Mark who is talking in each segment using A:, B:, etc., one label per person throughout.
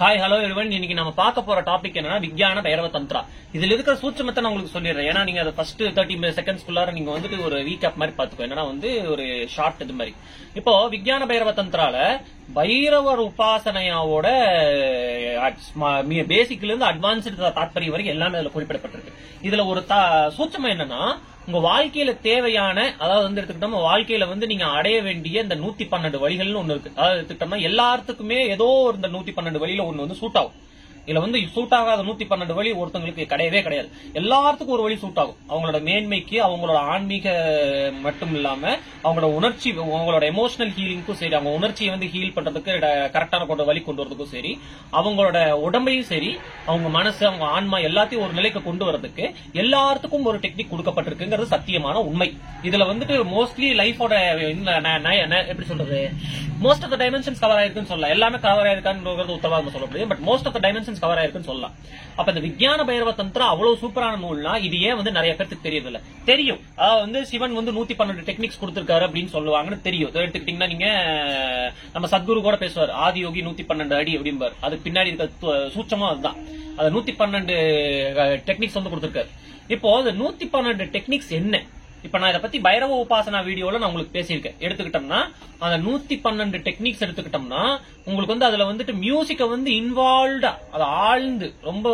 A: Hi hello everyone. இன்னைக்கு நம்ம பார்க்க போற டாபிக் என்னன்னா விஞ்ஞான பைரவ தந்திரா. இதுல இருக்கிற சூட்சமத்தை நான் உங்களுக்கு சொல்லிடுறேன். ஏன்னா நீங்க அதை ஃபர்ஸ்ட் 30 செகண்ட்ஸ்குள்ளார நீங்க வந்துட்டு ஒரு ரீகேப் மாதிரி பாத்துக்கோ. என்னன்னா ஒரு ஷார்ட் இது மாதிரி. இப்போ விஞ்ஞான பைரவ தந்திரால பைரவர் உபாசனையாவோட பேசிக்ல இருந்து அட்வான்ஸ்டு தாத்பரியம் வரைக்கும் எல்லாமே அதுல குறிப்பிடப்பட்டிருக்கு. இதுல ஒரு சூட்சமம் என்னன்னா, உங்க வாழ்க்கையில தேவையான, அதாவது எடுத்துக்கிட்டோம் வாழ்க்கையில நீங்க அடைய வேண்டிய இந்த 112 வழிகள்னு ஒண்ணு இருக்கு. அதாவது எடுத்துக்கிட்டோம்னா எல்லாத்துக்குமே ஏதோ இந்த 112 வழியில ஒண்ணு சூட் ஆகும். இதுல சூட் ஆகாத 112 வழி ஒருத்தங்களுக்கு கிடையவே கிடையாது. எல்லாத்துக்கும் ஒரு வழி சூட் ஆகும். அவங்களோட மேன்மைக்கு, அவங்களோட ஆன்மீக மட்டும் இல்லாம அவங்களோட உணர்ச்சி, அவங்களோட எமோஷனல் ஹீலிங்க்கும் சரி, அவங்க உணர்ச்சியை ஹீல் பண்றதுக்கு கரெக்டான வழி கொண்டு வரதுக்கும் சரி, அவங்களோட உடம்பையும் சரி, அவங்க மனசு, அவங்க ஆன்மா எல்லாத்தையும் ஒரு நிலைக்கு கொண்டு வரதுக்கு எல்லாத்துக்கும் ஒரு டெக்னிக் கொடுக்கப்பட்டிருக்குங்கிறது சத்தியமான உண்மை. இதுல மோஸ்ட்லி லைஃபோட எப்படி சொல்றது, most of the dimensions cover ஆயிருக்குன்னு சொல்லலாம். எல்லாமே கவர் ஆயிருக்கான்னு உத்தரவாதம் சொல்ல முடியும். But most of the dimensions cover ஆயிருக்குன்னு சொல்லலாம். அப்ப இந்த விஞ்ஞான பைரவ தந்திரம் அவ்வளவு சூப்பரான நூல்னா இது ஏன் நிறைய பேருக்கு தெரியல? தெரியும். அதாவது சிவன் 112 டெக்னிக்ஸ் கொடுத்திருக்காரு அப்படின்னு சொல்லுவாங்கன்னு தெரியும். எடுத்துக்கிட்டீங்கன்னா நீங்க நம்ம சத்குரு கூட பேசுவார், ஆதியோகி 112 அடி அப்படிம்பார். அதுக்கு பின்னாடி இருக்க சூட்சமா அதுதான். அது 112 டெக்னிக்ஸ் கொடுத்திருக்காரு. இப்போ அந்த 112 டெக்னிக்ஸ் என்ன? இப்ப நான் இதை பத்தி பைரவ உபாசனா வீடியோல நான் உங்களுக்கு பேசியிருக்கேன். எடுத்துக்கிட்டோம்னா அந்த 112 டெக்னிக்ஸ் எடுத்துக்கிட்டோம்னா உங்களுக்கு அதுல மியூசிக்க இன்வால்வ்டா, அதை ஆழ்ந்து ரொம்ப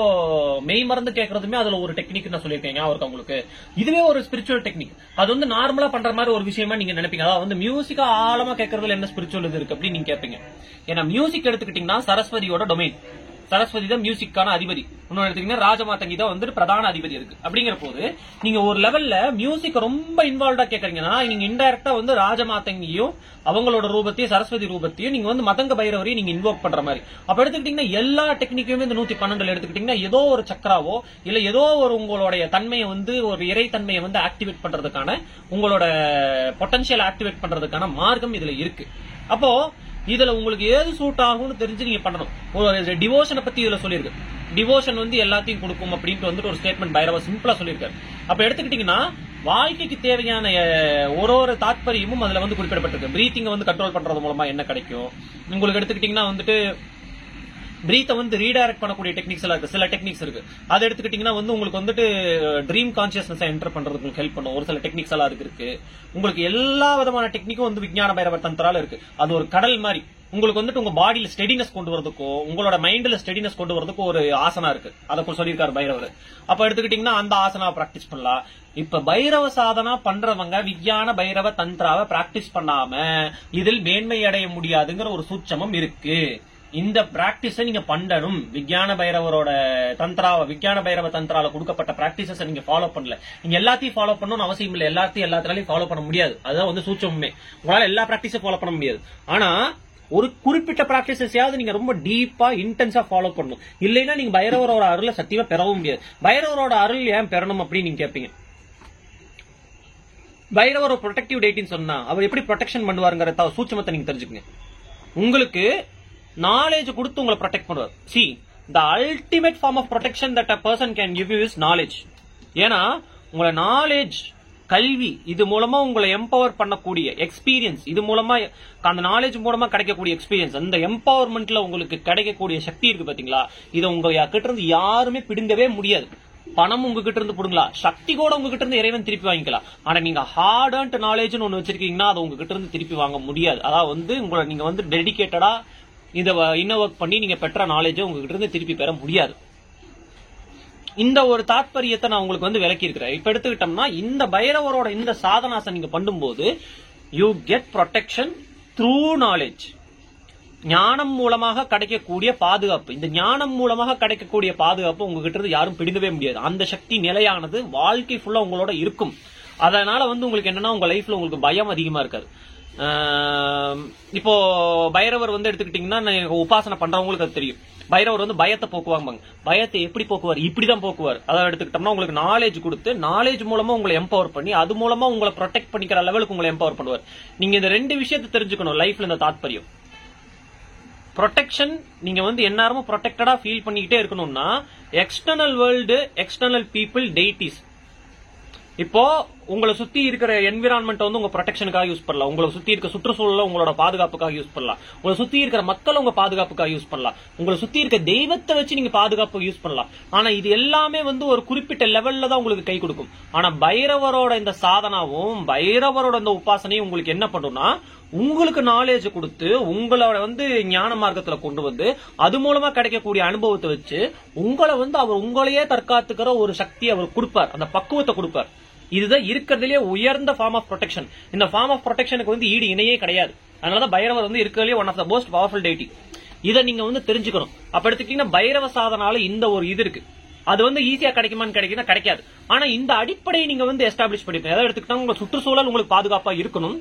A: மெய் மறந்து கேட்கறதுமே அதுல ஒரு டெக்னிக் நான் சொல்லியிருக்கேன். அவருக்கு உங்களுக்கு இதுவே ஒரு ஸ்பிரிச்சுவல் டெக்னிக். அது நார்மலா பண்ற மாதிரி ஒரு விஷயமா நீங்க நினைப்பீங்க. அதாவது மியூசிக்கா ஆழமா கேட்கறதுல என்ன ஸ்பிரிச்சுவல் இது இருக்கு அப்படின்னு நீங்க கேட்பீங்க. ஏன்னா மியூசிக் எடுத்துக்கிட்டீங்கன்னா சரஸ்வதியோட டொமைன். சரஸ்வதி தான் மியூசிக்கான அதிபதி. இன்னொன்னு எடுத்தீங்கன்னா ராஜமாதங்கி தான் பிரதான அதிபதி இருக்கு. அப்படிங்கிற போது நீங்க ஒரு லெவல்ல மியூசிக் ரொம்ப இன்வால்வ்டா கேக்குறீங்கன்னா நீங்க இன்டைரக்டா ராஜமாதங்கியும் அவங்களோட ரூபத்தையும் சரஸ்வதி ரூபத்தையும் நீங்க மதங்க பைரவரையும் நீங்க இன்வோக் பண்ற மாதிரி. அப்ப எடுத்துக்கிட்டீங்கன்னா எல்லா டெக்னிக்குமே இந்த 112 எடுத்துக்கிட்டீங்கன்னா ஏதோ ஒரு சக்கராவோ இல்ல ஏதோ ஒரு உங்களுடைய தன்மையை ஒரு இறை தன்மையை ஆக்டிவேட் பண்றதுக்கான, உங்களோட பொட்டன்ஷியல் ஆக்டிவேட் பண்றதுக்கான மார்க்கம் இதுல இருக்கு. அப்போ இதுல உங்களுக்கு ஏது சூட் ஆகும்னு தெரிஞ்சு நீங்க பண்ணணும். ஒரு டிவோஷனை பத்தி இதுல சொல்லிருக்கு. டிவோஷன் எல்லாத்தையும் கொடுக்கும் அப்படின்ட்டு ஒரு ஸ்டேட்மெண்ட் பைரவ சிம்பிளா சொல்லியிருக்காரு. அப்ப எடுத்துக்கிட்டீங்கன்னா வாழ்க்கைக்கு தேவையான ஒரு தாத்பரியமும் அதுல குறிப்பிடப்பட்டிருக்கு. பிரீத்திங்க கண்ட்ரோல் பண்றது மூலமா என்ன கிடைக்கும் உங்களுக்கு எடுத்துக்கிட்டீங்கன்னா பிரீத்தை ரீடைரக்ட் பண்ணக்கூடிய டெக்னிக்ஸ் எல்லாம் இருக்கு. சில டெக்னிக்ஸ் இருக்கு. அதை எடுத்துக்கிட்டீங்கன்னா உங்களுக்கு ட்ரீம் கான்சியஸ்னஸ் என்டர் பண்றதுக்கு ஹெல்ப் பண்ணும். ஒரு சில டெக்னிக்ஸ் எல்லாம் இருக்கு. உங்களுக்கு எல்லா விதமான டெக்னிக்கும் விஞ்ஞான பைரவ தந்திரால இருக்கு. அது ஒரு கடல் மாதிரி. உங்களுக்கு உங்க பாடியில ஸ்டெடினஸ் கொண்டு வரதுக்கோ, உங்களோட மைண்ட்ல ஸ்டெடினஸ் கொண்டு வரதுக்கோ ஒரு ஆசனா இருக்கு. அதை சொல்லியிருக்காரு பைரவர். அப்ப எடுத்துக்கிட்டீங்கன்னா அந்த ஆசனா பிராக்டிஸ் பண்ணலாம். இப்ப பைரவ சாதனா பண்றவங்க விஞ்ஞான பைரவ தந்திராவை பிராக்டிஸ் பண்ணாம இதில் மேன்மை அடைய முடியாதுங்கிற ஒரு சூட்சமம் இருக்கு. இந்த பிராக்டிஸை நீங்க பண்ணணும். விஞ்ஞான பைரவரோட தந்திராவை, விஞ்ஞான பைரவ தந்திரால கொடுக்கப்பட்ட பிராக்டிசஸ் நீங்க ஃபாலோ பண்ணல. நீங்க எல்லாத்தையும் ஃபாலோ பண்ணணும்னு அவசியம் இல்லை. எல்லாத்தினாலையும் ஃபாலோ பண்ண முடியாது. அதுதான் சூட்சமே. உங்களால எல்லா பிராக்டிஸும் ஃபாலோ பண்ண முடியாது. ஆனா ஒரு குறிப்பிட்ட பிராக்டிசஸையாவது நீங்க ரொம்ப டீப்பா இன்டென்ஸா ஃபாலோ பண்ணணும். இல்லைன்னா நீங்க பைரவரோட அருளை சத்தியமா பெறவும் முடியாது. பைரவரோட அருள் ஏன் பெறணும் அப்படின்னு நீங்க கேட்பீங்க. பைரவர் ஒரு ப்ரொடெக்டிவ் டேட்டின்னு சொன்னா அவர் எப்படி ப்ரொடெக்ஷன் பண்ணுவாருங்கிற சூட்சமத்தை நீங்க தெரிஞ்சுக்கங்க. உங்களுக்கு நாலேஜ் கொடுத்து உங்களை ப்ரொடெக்ட் பண்ணுவார். See, the ultimate form of protection that a person can give you is knowledge. ஏன்னா உங்களை நாலேஜ், கல்வி, இது மூலமா உங்களை எம்பவர் பண்ணக்கூடிய எக்ஸ்பீரியன்ஸ், இது மூலமா அந்த நாலேஜ் மூலமா கிடைக்கக்கூடிய எக்ஸ்பீரியன்ஸ், அந்த எம்பவர்மெண்ட்ல உங்களுக்கு கிடைக்கக்கூடிய சக்தி இருக்கு பாத்தீங்களா, இதை உங்க கிட்ட இருந்து யாருமே பிடுங்கவே முடியாது. பணம் உங்ககிட்ட இருந்து புடுங்கலாம், சக்தி கூட உங்ககிட்ட இருந்து இறைவன் திருப்பி வாங்கிக்கலாம். ஆனா நீங்க ஹார்ட் அண்ட் நாலேஜ் ஒன்னு வச்சிருக்கீங்கன்னா அதை உங்ககிட்ட இருந்து திருப்பி வாங்க முடியாது. அதாவது உங்களை நீங்க டெடிகேட்டடா இதை இன்னர் ஒர்க் பண்ணி நீங்க பெற்ற நாலேஜை உங்ககிட்ட இருந்து திருப்பி பெற முடியாது. இந்த ஒரு தாத்பரியத்தை நான் உங்களுக்கு விளக்கி இருக்கிறேன். இப்ப எடுத்துக்கிட்டோம்னா இந்த பைரவரோட இந்த சாதனாசை நீங்க பண்ணும்போது you get protection through knowledge. ஞானம் மூலமாக கிடைக்கக்கூடிய பாதுகாப்பு, இந்த ஞானம் மூலமாக கிடைக்கக்கூடிய பாதுகாப்பு உங்ககிட்ட இருந்து யாரும் பிடுங்கவே முடியாது. அந்த சக்தி நிலையானது வாழ்க்கை ஃபுல்லா உங்களோட இருக்கும். அதனால உங்களுக்கு என்னன்னா உங்க லைஃப்ல உங்களுக்கு பயம் அதிகமா இருக்காது. இப்போ பைரவர் எடுத்துக்கிட்டீங்கன்னா உபாசனை பண்றவங்களுக்கு அது தெரியும். பைரவர் பயத்தை போக்குவாங்க. பயத்தை எப்படி போக்குவார்? இப்படிதான் போக்குவார். அதை எடுத்துக்கிட்டோம்னா உங்களுக்கு நாலேஜ் கொடுத்து, நாலேஜ் மூலமா உங்களை எம்பவர் பண்ணி, அது மூலமா உங்களை ப்ரொடெக்ட் பண்ணிக்கிற லெவலுக்கு உங்களை எம்பவர் பண்ணுவார். நீங்க இந்த ரெண்டு விஷயத்தை தெரிஞ்சுக்கணும் லைஃப்ல. இந்த தாத்பரியம் ப்ரொடெக்ஷன், நீங்க எந்நேரமும் ப்ரொடெக்டடா ஃபீல் பண்ணிக்கிட்டே இருக்கணும்னா external world, external people, deities, இப்போ உங்களை சுத்தி இருக்கிற என்விரான்மெண்ட் வந்து உங்க ப்ரொடெக்ஷனுக்காக யூஸ் பண்ணலாம், உங்களை சுத்தி இருக்க சுற்றுச்சூழல உங்களோட பாதுகாப்புக்காக யூஸ் பண்ணலாம், உங்களை சுத்தி இருக்கிற மக்கள் உங்க பாதுகாப்புக்காக யூஸ் பண்ணலாம், உங்களை சுத்தி இருக்க தெய்வத்தை வச்சு நீங்க பாதுகாப்பு யூஸ் பண்ணலாம். ஆனா இது எல்லாமே வந்து ஒரு குறிப்பிட்ட லெவல்ல தான் உங்களுக்கு கை கொடுக்கும். ஆனா பைரவரோட இந்த சாதனாவும் பைரவரோட இந்த உபாசனையும் உங்களுக்கு என்ன பண்ணும்னா உங்களுக்கு நாலேஜ் கொடுத்து உங்களோட வந்து ஞான மார்க்கத்துல கொண்டு வந்து அது மூலமா கிடைக்கக்கூடிய அனுபவத்தை வச்சு உங்களை வந்து அவர் உங்களையே தற்காத்துக்கிற ஒரு சக்தி அவர் கொடுப்பார், அந்த பக்குவத்தை கொடுப்பார். இதுதான் இருக்கிறதுலயே உயர்ந்த ஃபார்ம் ஆஃப் ப்ரொடெக்ஷன். இந்த ஃபார்ம் ஆஃப் ப்ரொடெக்ஷனுக்கு வந்து ஈடு இணையே கிடையாது. அதனாலதான் பைரவர் வந்து இருக்கிறதுலயே one of the most powerful deity. இதை நீங்க வந்து தெரிஞ்சுக்கணும். அப்ப எடுத்துக்கிட்டீங்கன்னா பைரவ சாதனால இந்த ஒரு இது இருக்கு. அது வந்து ஈஸியா கிடைக்குமான்னு கிடைக்காது. ஆனா இந்த அடிப்படையை நீங்க வந்து எஸ்டாப்ளிஷ் பண்ணிருக்கீங்க. எதாவது எடுத்துக்கிட்டா உங்க சுற்றுச்சூழல் உங்களுக்கு பாதுகாப்பா இருக்கணும்,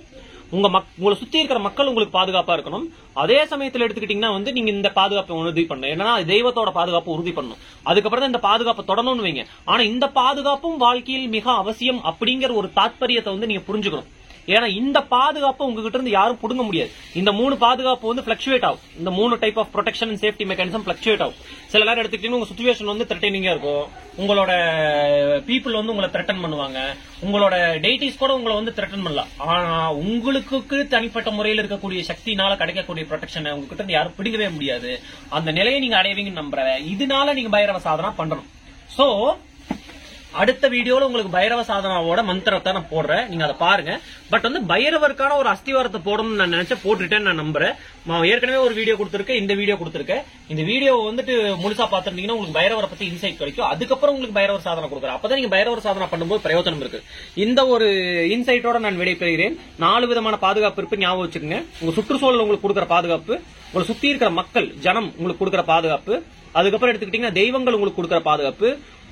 A: உங்களை சுத்தி இருக்கிற மக்கள் உங்களுக்கு பாதுகாப்பா இருக்கணும். அதே சமயத்தில் எடுத்துக்கிட்டீங்கன்னா வந்து நீங்க இந்த பாதுகாப்பை உறுதி பண்ணணும். ஏன்னா தெய்வத்தோட பாதுகாப்பு உறுதி பண்ணணும். அதுக்கப்புறம் தான் இந்த பாதுகாப்பை தொடரணும்னு வைங்க. ஆனா இந்த பாதுகாப்பும் வாழ்க்கையில் மிக அவசியம் அப்படிங்கிற ஒரு தாத்பரியத்தை வந்து நீங்க புரிஞ்சுக்கணும். ஏன்னா இந்த பாதுகாப்பு உங்ககிட்ட இருந்து யாரும் புடுங்க முடியாது. இந்த 3 பாதுகாப்பு வந்து பிளக்சுவேட் ஆகும். இந்த 3 type of protection and safety mechanism fluctuate ஆகும். சில நேரம் எடுத்துக்கிட்டீங்கன்னா உங்க சிச்சுவேஷன் வந்து த்ரெட்டனிங்கா இருக்கும், உங்களோட பீப்புள் வந்து உங்களை த்ரெட்டன் பண்ணுவாங்க, உங்களோட டெய்டிஸ் கூட உங்களை வந்து த்ரெட்டன் பண்ணலாம். ஆனா உங்களுக்கு தனிப்பட்ட முறையில் இருக்கக்கூடிய சக்தினால கிடைக்கக்கூடிய ப்ரொடெக்ஷனை உங்ககிட்ட இருந்து யாரும் பிடிக்கவே முடியாது. அந்த நிலையை நீங்க அடைவீங்கன்னு நம்புறேன். இதனால நீங்க பைரவ சாதனா பண்ணணும். சோ அடுத்த வீடியோல உங்களுக்கு பைரவ சாதனாவோட மந்திரத்தை நான் போடுறேன், நீங்க அதை பாருங்க. பட் வந்து பைரவருக்கான ஒரு அஸ்திவாரத்தை போடணும்னு நான் நினைச்ச போட்டுட்டேன் நான் நம்புறேன். ஏற்கனவே ஒரு வீடியோ கொடுத்திருக்கேன், இந்த வீடியோ கொடுத்திருக்கேன். இந்த வீடியோ வந்துட்டு முழுசா பாத்துருந்தீங்கன்னா உங்களுக்கு பைரவரை பத்தி இன்சைட் கிடைக்கும். அதுக்கப்புறம் உங்களுக்கு பைரவர் சாதனை கொடுக்குறேன். அப்பதான் நீங்க பைரவர் சாதனை பண்ணும்போது பிரயோஜனம் இருக்கு. இந்த ஒரு இன்சைட்டோட நான் விடைபெறுகிறேன். 4 விதமான பாதுகாப்பு இருக்கு, ஞாபகம் வச்சுக்கோங்க. உங்க சுற்றுச்சூழல் உங்களுக்கு கொடுக்குற பாதுகாப்பு, உங்களை சுத்தி இருக்கிற மக்கள் ஜனம் உங்களுக்கு கொடுக்குற பாதுகாப்பு, அதுக்கப்புறம் எடுத்துக்கிட்டீங்கன்னா தெய்வங்கள் உங்களுக்கு கொடுக்குற பாதுகாப்பு,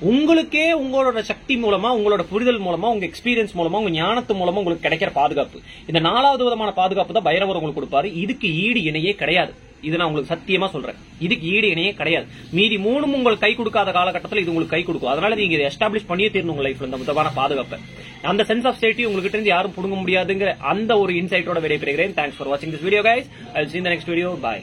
A: உங்களுக்கே உங்களோட சக்தி மூலமா, உங்களோட புரிதல் மூலமா, உங்க எக்ஸ்பீரியன்ஸ் மூலமா, உங்க ஞானத்து மூலமா உங்களுக்கு கிடைக்கிற பாதுகாப்பு. இந்த 4வது விதமான பாதுகாப்பு தான் பைரவர் உங்களுக்கு கொடுப்பாரு. இதுக்கு ஈடு இணையே கிடையாது. இது நான் உங்களுக்கு சத்தியமா சொல்றேன். இதுக்கு ஈடு இணையே கிடையாது. மீதி 3 உங்களுக்கு கை கொடுக்காத காலகட்டத்தில் இது உங்களுக்கு கை கொடுக்கும். அதனால நீங்க இதை எஸ்டாப்ளிஷ் பண்ணியே தீரணும் உங்க லைஃப்ல இந்த விதமான பாதுகாப்பை. அந்த சென்ஸ் ஆஃப் சேஃப்டி உங்ககிட்ட இருந்து யாரும் புடுங்க முடியாதுங்கிற அந்த ஒரு இன்சைட்டோட விடைபெறுகிறேன். தேங்க்ஸ் ஃபார் வாட்சிங் this video guys. I will see you in the next video. Bye.